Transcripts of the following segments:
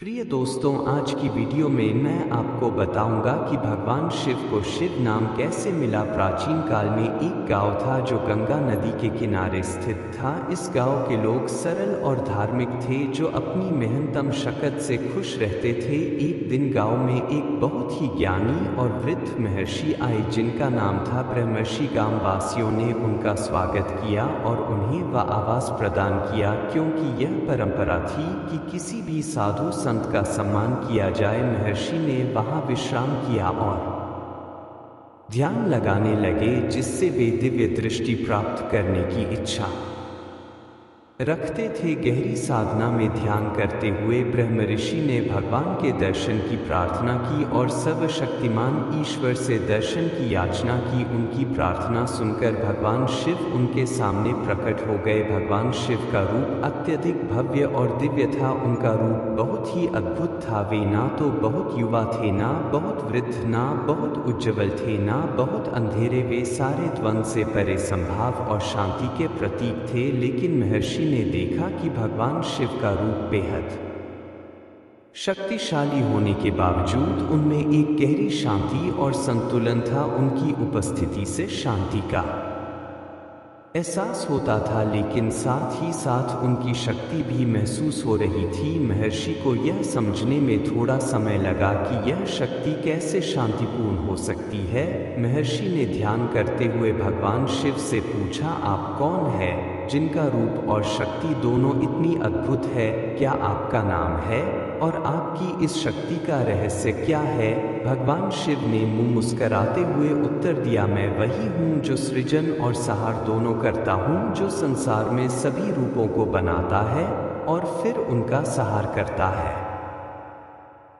प्रिय दोस्तों, आज की वीडियो में मैं आपको बताऊंगा कि भगवान शिव को शिव नाम कैसे मिला। प्राचीन काल में एक गांव था जो गंगा नदी के किनारे स्थित था। इस गांव के लोग सरल और धार्मिक थे, जो अपनी मेहनतम शक्ल से खुश रहते थे। एक दिन गांव में एक बहुत ही ज्ञानी और वृद्ध महर्षि आए, जिनका नाम था ब्रह्मर्षि। गांववासियों ने उनका स्वागत किया और उन्हें वह आवास प्रदान किया, क्योंकि यह परंपरा थी कि किसी भी साधु संत का सम्मान किया जाए। महर्षि ने वहां विश्राम किया और ध्यान लगाने लगे, जिससे वे दिव्य दृष्टि प्राप्त करने की इच्छा रखते थे। गहरी साधना में ध्यान करते हुए ब्रह्मर्षि ने भगवान के दर्शन की प्रार्थना की और सर्वशक्तिमान ईश्वर से दर्शन की याचना की। उनकी प्रार्थना सुनकर भगवान शिव उनके सामने प्रकट हो गए। भगवान शिव का रूप अत्यधिक भव्य और दिव्य था। उनका रूप बहुत ही अद्भुत था। वे ना तो बहुत युवा थे, ना बहुत वृद्ध, ना बहुत उज्ज्वल थे, ना बहुत अंधेरे। वे सारे द्वंद से परे संभाव और शांति के प्रतीक थे। लेकिन महर्षि ने देखा कि भगवान शिव का रूप बेहद शक्तिशाली होने के बावजूद उनमें एक गहरी शांति और संतुलन था। उनकी उपस्थिति से शांति का एहसास होता था, लेकिन साथ ही साथ उनकी शक्ति भी महसूस हो रही थी। महर्षि को यह समझने में थोड़ा समय लगा कि यह शक्ति कैसे शांतिपूर्ण हो सकती है। महर्षि ने ध्यान करते हुए भगवान शिव से पूछा, आप कौन है जिनका रूप और शक्ति दोनों इतनी अद्भुत है? क्या आपका नाम है और आपकी इस शक्ति का रहस्य क्या है? भगवान शिव ने मुंह मुस्कुराते हुए उत्तर दिया, मैं वही हूँ जो सृजन और संहार दोनों करता हूँ, जो संसार में सभी रूपों को बनाता है और फिर उनका संहार करता है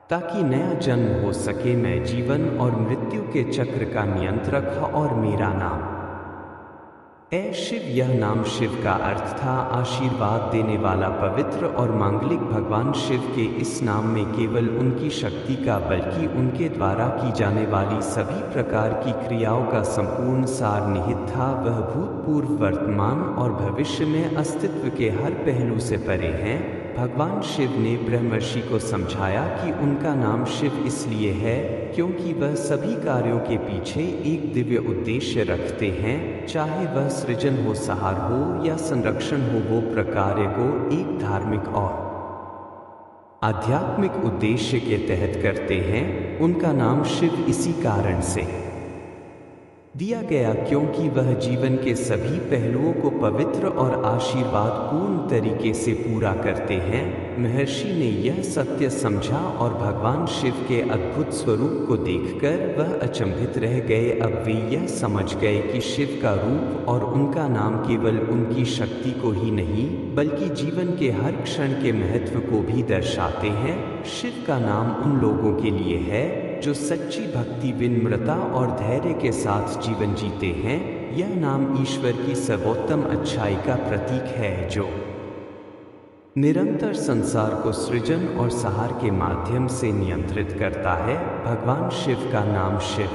ताकि नया जन्म हो सके। मैं जीवन और मृत्यु के चक्र का नियंत्रक और मेरा नाम ए शिव। यह नाम शिव का अर्थ था आशीर्वाद देने वाला, पवित्र और मांगलिक। भगवान शिव के इस नाम में केवल उनकी शक्ति का, बल्कि उनके द्वारा की जाने वाली सभी प्रकार की क्रियाओं का संपूर्ण सार निहित था। वह भूतपूर्व, वर्तमान और भविष्य में अस्तित्व के हर पहलू से परे हैं। भगवान शिव ने ब्रह्मर्षि को समझाया कि उनका नाम शिव इसलिए है क्योंकि वह सभी कार्यों के पीछे एक दिव्य उद्देश्य रखते हैं, चाहे वह सृजन हो, संहार हो या संरक्षण हो। वो प्रकार्य को एक धार्मिक और आध्यात्मिक उद्देश्य के तहत करते हैं। उनका नाम शिव इसी कारण से दिया गया क्योंकि वह जीवन के सभी पहलुओं को पवित्र और आशीर्वाद पूर्ण तरीके से पूरा करते हैं। महर्षि ने यह सत्य समझा और भगवान शिव के अद्भुत स्वरूप को देखकर वह अचंभित रह गए। अब वे यह समझ गए कि शिव का रूप और उनका नाम केवल उनकी शक्ति को ही नहीं, बल्कि जीवन के हर क्षण के महत्व को भी दर्शाते हैं। शिव का नाम उन लोगों के लिए है जो सच्ची भक्ति, विनम्रता और धैर्य के साथ जीवन जीते हैं। यह नाम ईश्वर की सर्वोत्तम अच्छाई का प्रतीक है, जो निरंतर संसार को सृजन और संहार के माध्यम से नियंत्रित करता है। भगवान शिव का नाम शिव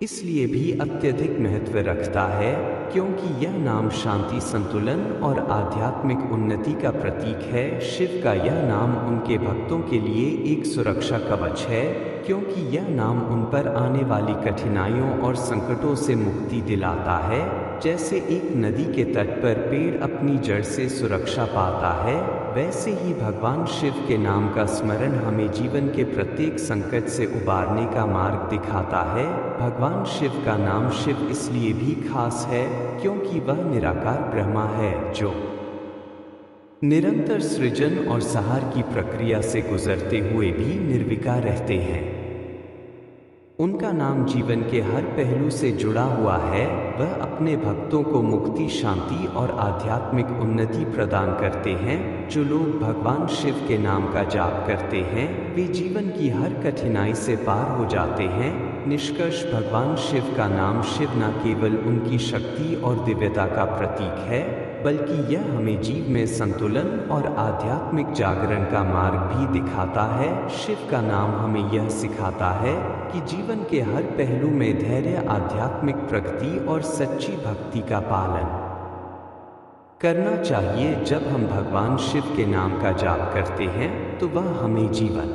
इसलिए भी अत्यधिक महत्व रखता है क्योंकि यह नाम शांति, संतुलन और आध्यात्मिक उन्नति का प्रतीक है। शिव का यह नाम उनके भक्तों के लिए एक सुरक्षा कवच है, क्योंकि यह नाम उन पर आने वाली कठिनाइयों और संकटों से मुक्ति दिलाता है। जैसे एक नदी के तट पर पेड़ अपनी जड़ से सुरक्षा पाता है, वैसे ही भगवान शिव के नाम का स्मरण हमें जीवन के प्रत्येक संकट से उबारने का मार्ग दिखाता है। भगवान शिव का नाम शिव इसलिए भी खास है क्योंकि वह निराकार ब्रह्मा है, जो निरंतर सृजन और संहार की प्रक्रिया से गुजरते हुए भी निर्विकार रहते हैं। उनका नाम जीवन के हर पहलू से जुड़ा हुआ है। वह अपने भक्तों को मुक्ति, शांति और आध्यात्मिक उन्नति प्रदान करते हैं। जो लोग भगवान शिव के नाम का जाप करते हैं, वे जीवन की हर कठिनाई से पार हो जाते हैं। निष्कर्ष, भगवान शिव का नाम शिव न केवल उनकी शक्ति और दिव्यता का प्रतीक है, बल्कि यह हमें जीवन में संतुलन और आध्यात्मिक जागरण का मार्ग भी दिखाता है। शिव का नाम हमें यह सिखाता है कि जीवन के हर पहलू में धैर्य, आध्यात्मिक प्रगति और सच्ची भक्ति का पालन करना चाहिए। जब हम भगवान शिव के नाम का जाप करते हैं तो वह हमें जीवन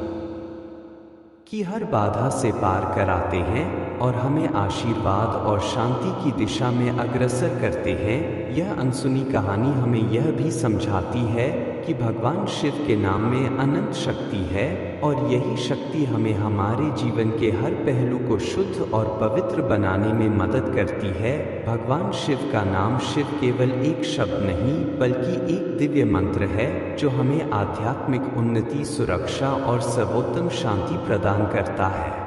की हर बाधा से पार कराते हैं और हमें आशीर्वाद और शांति की दिशा में अग्रसर करते हैं। यह अनसुनी कहानी हमें यह भी समझाती है कि भगवान शिव के नाम में अनंत शक्ति है और यही शक्ति हमें हमारे जीवन के हर पहलू को शुद्ध और पवित्र बनाने में मदद करती है। भगवान शिव का नाम शिव केवल एक शब्द नहीं बल्कि एक दिव्य मंत्र है जो हमें आध्यात्मिक उन्नति, सुरक्षा और सर्वोत्तम शांति प्रदान करता है।